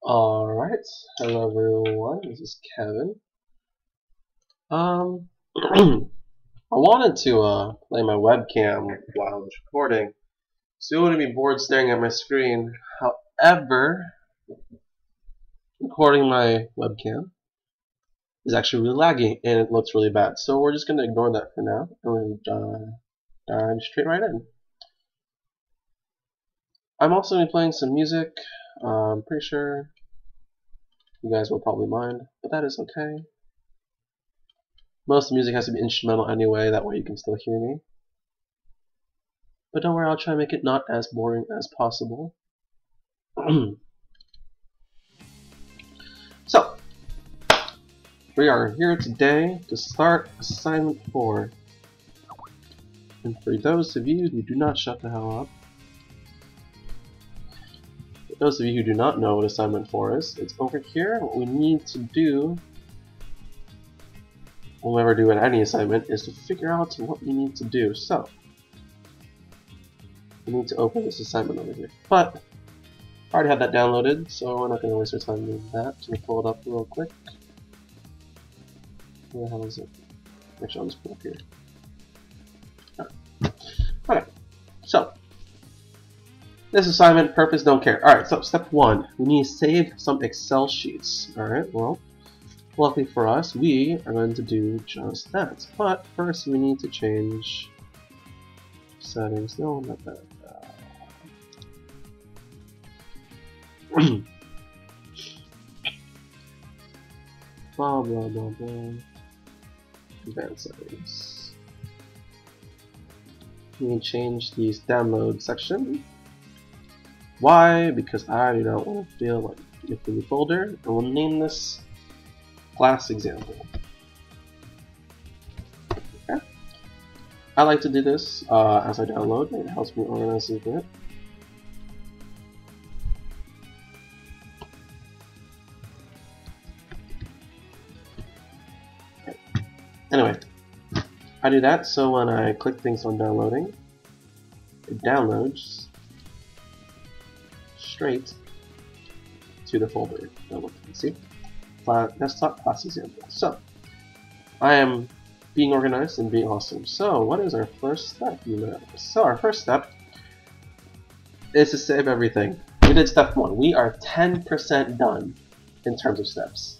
Alright, hello everyone, this is Kevin. I wanted to play my webcam while I was recording, so you wouldn't be bored staring at my screen. However, recording my webcam is actually really laggy and it looks really bad, so we're just going to ignore that for now and dive straight right in. I'm also going to be playing some music. I'm pretty sure you guys will probably mind, but that is okay. Most music has to be instrumental anyway, that way you can still hear me. But don't worry, I'll try to make it not as boring as possible. So, we are here today to start assignment 4. And for those of you who do not shut the hell up, for those of you who do not know what assignment 4 is, it's over here. What we need to do when we ever do any assignment is to figure out what we need to do. So, we need to open this assignment over here. But I already have that downloaded, so we're not going to waste our time doing that. So we'll pull it up real quick. Where the hell is it? Actually, I'll just pull it up here. Okay, so this assignment, purpose, don't care. Alright, so step 1, we need to save some Excel sheets. Alright, well, luckily for us, we are going to do just that. But first, we need to change settings. No, not that. Blah blah blah blah. Advanced settings. We can change these download section. Why? Because I do not want to feel like a new folder, and we'll name this class example. Okay. I like to do this as I download. It helps me organize a bit. Anyway, I do that so when I click things on downloading, it downloads straight to the folder. See? Desktop class example. So, I am being organized and being awesome. So, what is our first step? So, our first step is to save everything. We did step 1. We are 10% done in terms of steps.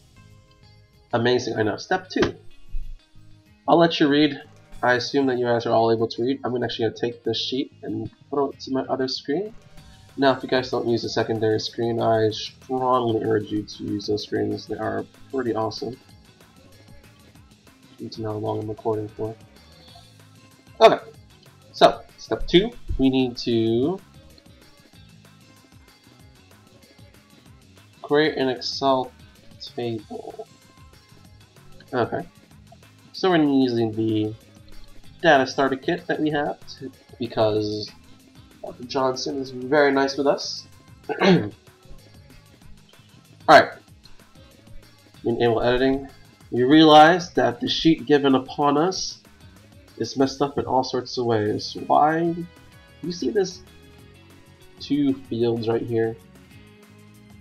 Amazing, I know. Step 2. I'll let you read. I assume that you guys are all able to read. I'm actually going to take this sheet and put it to my other screen. Now, if you guys don't use a secondary screen, I strongly urge you to use those screens. They are pretty awesome. Need to know how long I'm recording for. Okay, so step 2, we need to create an Excel table. Okay. So we're using the data starter kit that we have because Dr. Johnson is very nice with us. Alright. Enable editing. We realize that the sheet given upon us is messed up in all sorts of ways. Why? You see this 2 fields right here?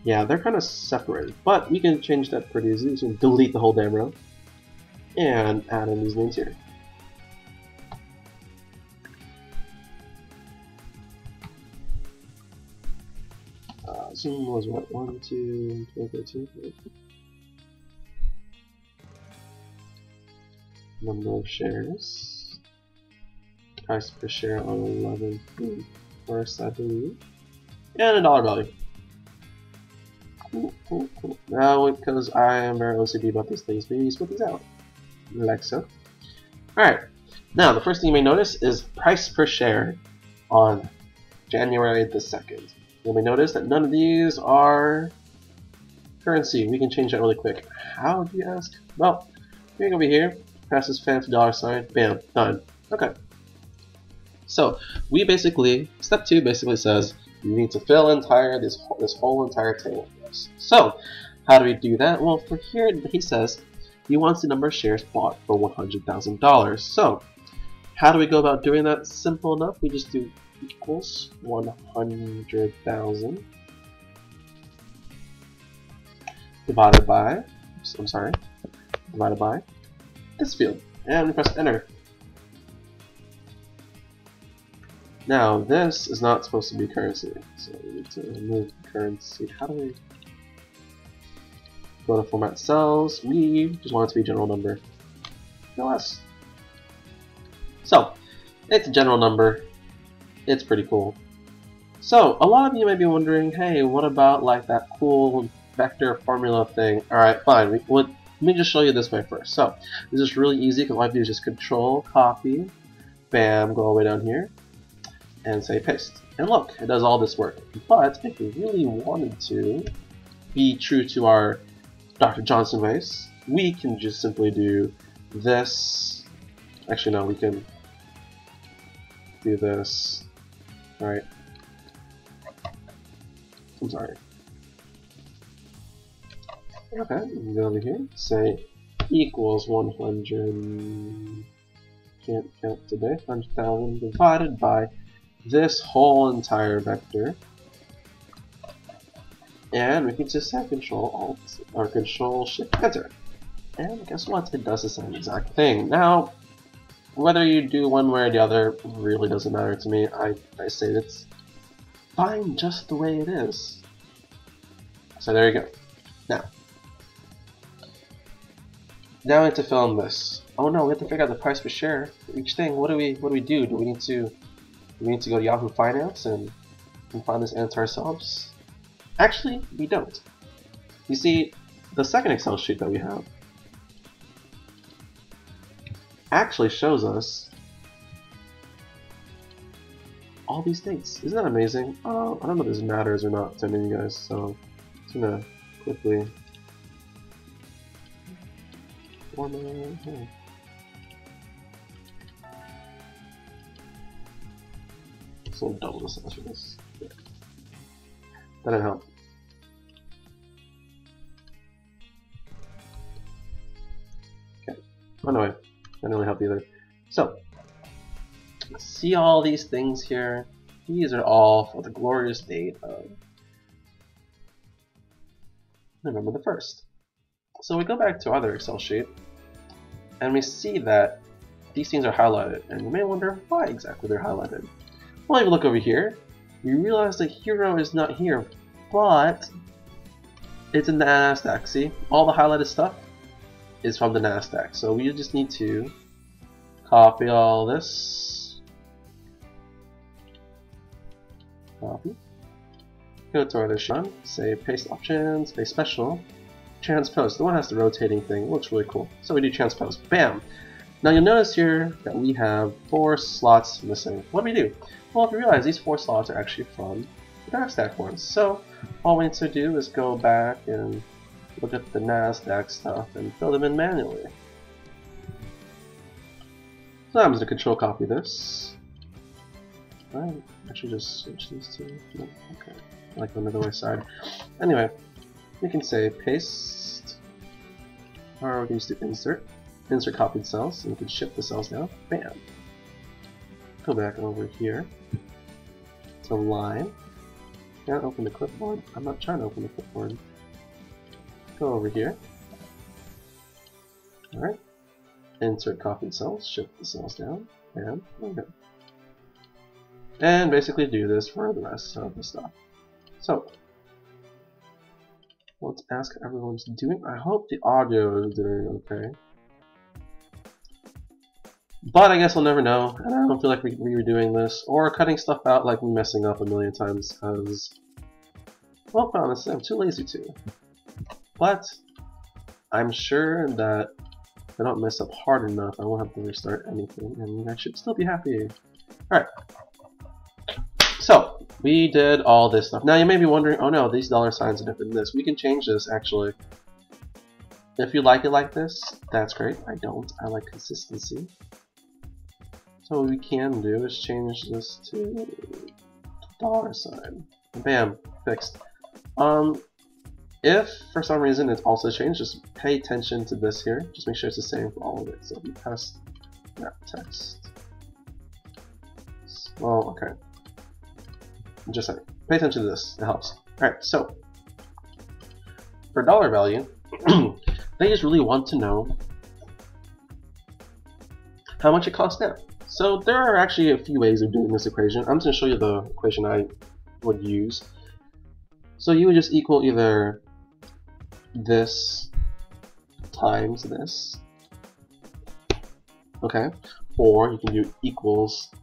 Yeah, they're kind of separated, but we can change that pretty easily. So delete the whole damn row and add in these names here. Zoom was what? 1, 2, 13. Number of shares. Price per share on 11 first, I believe. And a dollar value. Cool. Now, because I am very OCD about these things, we split these out. Like so. Alright, now the first thing you may notice is price per share on January the 2nd. You may notice that none of these are currency. We can change that really quick. How do you ask? Well, we can go over here, press this fancy dollar sign, bam, done. Okay. So, we basically, step 2 basically says you need to fill this whole entire table for us. So, how do we do that? Well, for here, he says he wants the number of shares bought for $100,000. So, how do we go about doing that? Simple enough. We just do equals 100,000 divided by, divided by this field, and we press enter. Now this is not supposed to be currency, so we need to remove currency. How do we go to format cells? We just want it to be general number, no less. So it's a general number. It's pretty cool. So a lot of you may be wondering, hey, what about like that cool vector formula thing? Alright, fine. Let me just show you this way first. So this is really easy because all I have to do is just control, copy, bam, go all the way down here, and say paste. And look, it does all this work. But if we really wanted to be true to our Dr. Johnson ways, we can just simply do this. Actually, no, we can do this. Alright. I'm sorry. Okay, we can go over here, say equals 100, can't count today, 100,000 divided by this whole entire vector. And we can just say Control Alt or Control Shift Enter. And guess what? It does the same exact thing. Now, whether you do one way or the other really doesn't matter to me. I say it's fine just the way it is. So there you go. Now we have to fill in this. Oh no, we have to figure out the price per share for each thing. What do we do? Do we need to go to Yahoo Finance and find this answer ourselves? Actually, we don't. You see, the second Excel sheet that we have actually shows us all these dates. Isn't that amazing? I don't know if this matters or not to any of you guys, so I'm just gonna quickly so double the size for this. Yeah. That didn't help. Okay. Oh no, that didn't really help either. So, see all these things here? These are all for the glorious date of November the 1st. So we go back to our other Excel sheet, and we see that these things are highlighted, and you may wonder why exactly they're highlighted. Well, if you look over here, you realize the hero is not here, but it's in the NASDAQ. See, all the highlighted stuff is from the NASDAQ. So we just need to copy all this, copy, go to our other sheet, say paste options, paste special, transpose. The one has the rotating thing. It looks really cool. So we do transpose. Bam! Now you'll notice here that we have 4 slots missing. What do we do? Well, if you realize these 4 slots are actually from the NASDAQ ones. So all we need to do is go back and look at the NASDAQ stuff and fill them in manually. So I'm just going to control copy this. Alright, actually just switch these two. No, okay. I like them the other way side. Anyway, we can say paste, or we can just do insert copied cells, and we can shift the cells down. Bam! Go back over here to line. Can't open the clipboard. I'm not trying to open the clipboard. Go over here. Alright. Insert copied cells, shift the cells down, and there we go. And basically do this for the rest of the stuff. So, let's ask how everyone's doing. I hope the audio is doing okay. But I guess we'll never know, and I don't feel like we're doing this, or cutting stuff out like we're messing up a million times, because, well, quite honestly, I'm too lazy to. But, I'm sure that if I don't mess up hard enough, I won't have to restart anything, and I should still be happy. Alright. So, we did all this stuff. Now you may be wondering, oh no, these dollar signs are different than this. We can change this, actually. If you like it like this, that's great. I don't. I like consistency. So what we can do is change this to dollar sign. Bam, fixed. If for some reason it's also changed, just pay attention to this here. Just make sure it's the same for all of it. So if you test that text. Well, okay. Just saying. Pay attention to this. It helps. Alright, so for dollar value, they just really want to know how much it costs now. So there are actually a few ways of doing this equation. I'm just going to show you the equation I would use. So you would just equal either this times this, okay, or you can do equals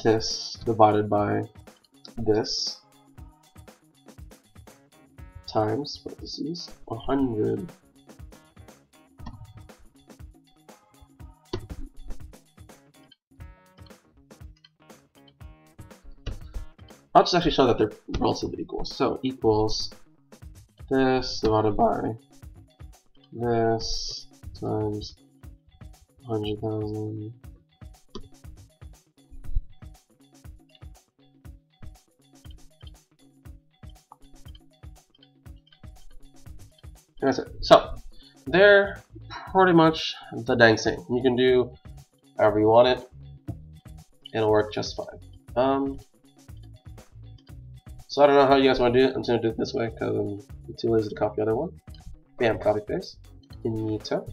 this divided by this times parentheses 100 I'll just actually show that they're relatively equal. So equals this divided by this times 100,000 that's it. So they're pretty much the dang same. You can do however you want it. It'll work just fine. So I don't know how you guys want to do it. I'm just going to do it this way because I'm too lazy to copy the other one. Bam, copy paste. Finito.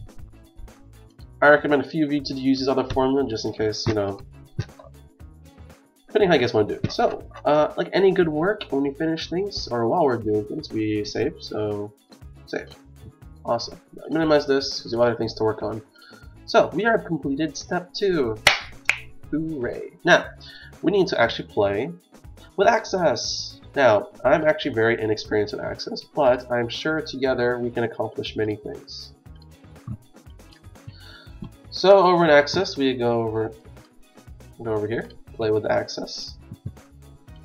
I recommend a few of you to use this other formula just in case, you know, depending how you guys want to do it. So, like any good work, when we finish things, or while we're doing things, we save. So, save. Awesome. Minimize this because we have other things to work on. So, we are completed step 2. Hooray. Now, we need to actually play with Access. Now, I'm actually very inexperienced in Access, but I'm sure together we can accomplish many things. So over in Access, we go over here, play with Access.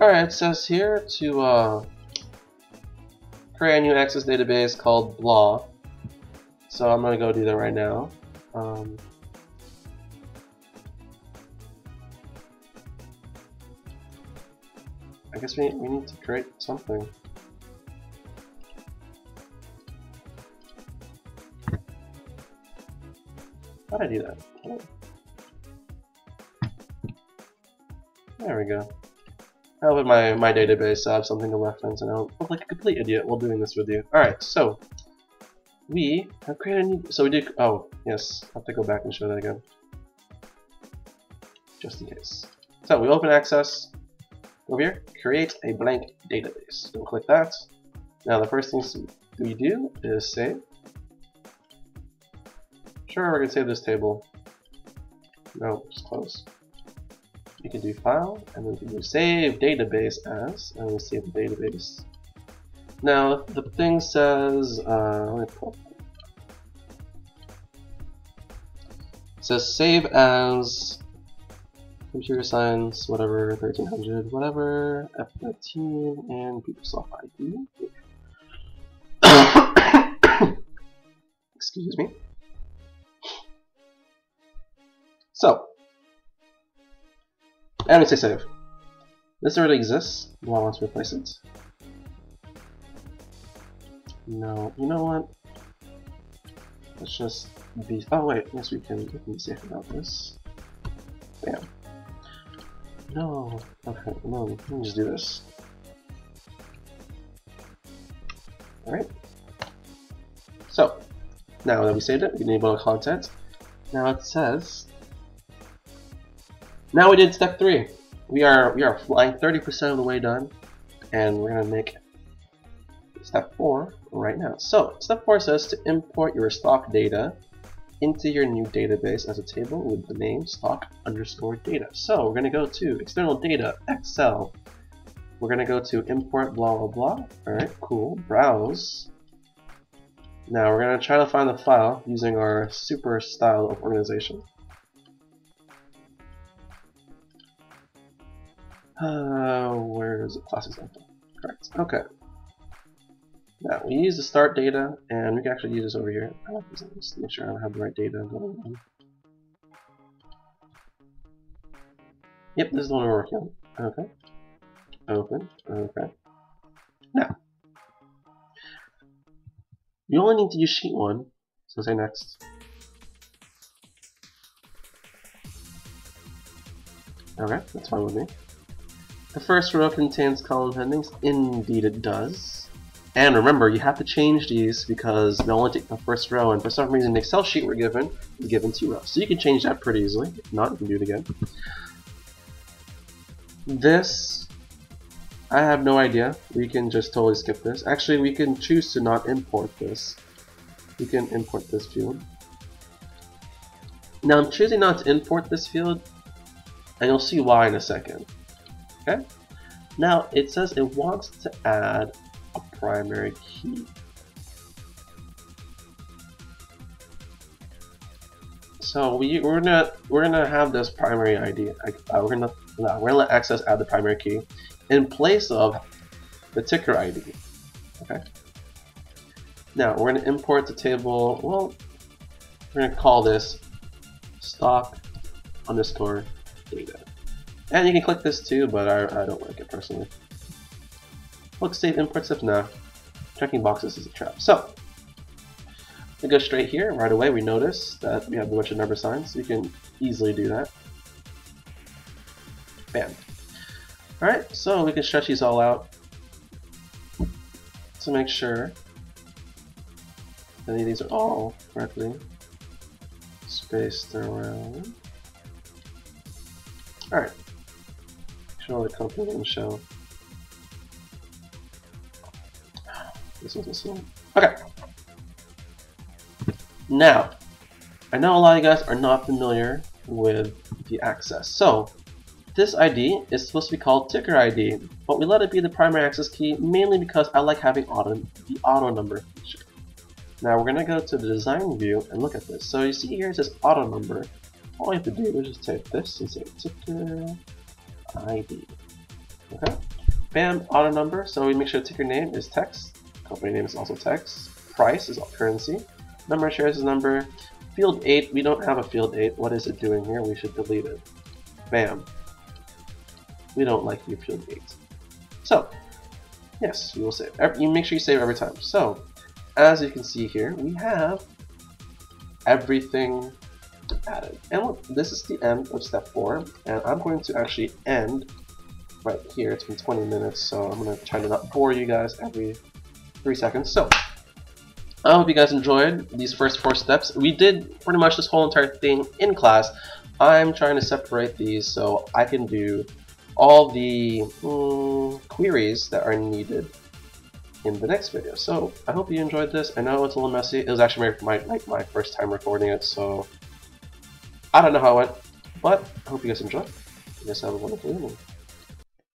Alright, it says here to create a new Access database called blah. So I'm going to go do that right now. I guess we need to create something. How'd I do that? Oh. There we go. I'll put my database, I have something to reference, and I'll look like a complete idiot while doing this with you. Alright, so we have created a new, so we did, oh yes, I'll have to go back and show that again. Just in case. So we open Access. Over here, create a blank database. Don't click that. Now the first thing we do is save. Sure, we're going to save this table. No, just close. You can do file, and then you can do save database as, and we'll save the database. Now the thing says, let me pull up. It says save as computer science, whatever, 1300, whatever, F13, and PeopleSoft ID. Excuse me. So, and we say save. This already exists. Do I want to replace it? No. You know what? Let's just be. Oh wait, yes we can be safe about this. Bam. No. Okay, no, let me just do this. Alright. So, now that we saved it, we can enable content. Now it says, now we did step 3. We are flying 30% of the way done, and we're gonna make step 4 right now. So, step 4 says to import your stock data into your new database as a table with the name stock_data. So we're going to go to external data, Excel. We're going to go to import blah blah blah. Alright, cool. Browse. Now we're going to try to find the file using our super style of organization. Where is it? Class example. Correct. Okay. Now we use the start data, and we can actually use this over here. Just make sure I have the right data going on. Yep, this is the one we're working on. Okay. Open. Okay. Now, you only need to use sheet 1, so say next. Okay, that's fine with me. The first row contains column headings. Indeed it does. And remember, you have to change these because they only take the first row, and for some reason the Excel sheet we're given is given 2 rows. So you can change that pretty easily. If not, you can do it again. This, I have no idea. We can just totally skip this. Actually, we can choose to not import this. We can import this field. Now I'm choosing not to import this field, and you'll see why in a second. Okay? Now it says it wants to add a primary key. So we're gonna have this primary ID. We're gonna let Access add the primary key in place of the ticker ID. Okay. Now we're gonna import the table. Well, we're gonna call this stock underscore data. And you can click this too, but I don't like it personally. Look, save import stuff now. Checking boxes is a trap. So we go straight here. Right away, we notice that we have a bunch of number signs. We can easily do that. Bam. Alright, so we can stretch these all out to make sure that these are all correctly spaced around. Alright. Show the company name show. This one's missing. Okay. Now, I know a lot of you guys are not familiar with the Access. So, this ID is supposed to be called ticker ID, but we let it be the primary access key mainly because I like having the auto number feature. Now we're gonna go to the design view and look at this. So you see here it says auto number. All you have to do is just type this and say ticker ID. Okay. Bam, auto number. So we make sure ticker name is text. Company name is also text. Price is currency. Number of shares is number. Field 8, we don't have a field 8. What is it doing here? We should delete it. Bam. We don't like your field 8. So, yes, we will save. You make sure you save every time. So, as you can see here, we have everything added. And look, this is the end of step 4, and I'm going to actually end right here. It's been 20 minutes, so I'm going to try to not bore you guys every 3 seconds. So, I hope you guys enjoyed these first 4 steps. We did pretty much this whole entire thing in class. I'm trying to separate these so I can do all the queries that are needed in the next video. So I hope you enjoyed this. I know it's a little messy. It was actually my first time recording it, so I don't know how it went, but I hope you guys enjoyed. You guys have a wonderful evening.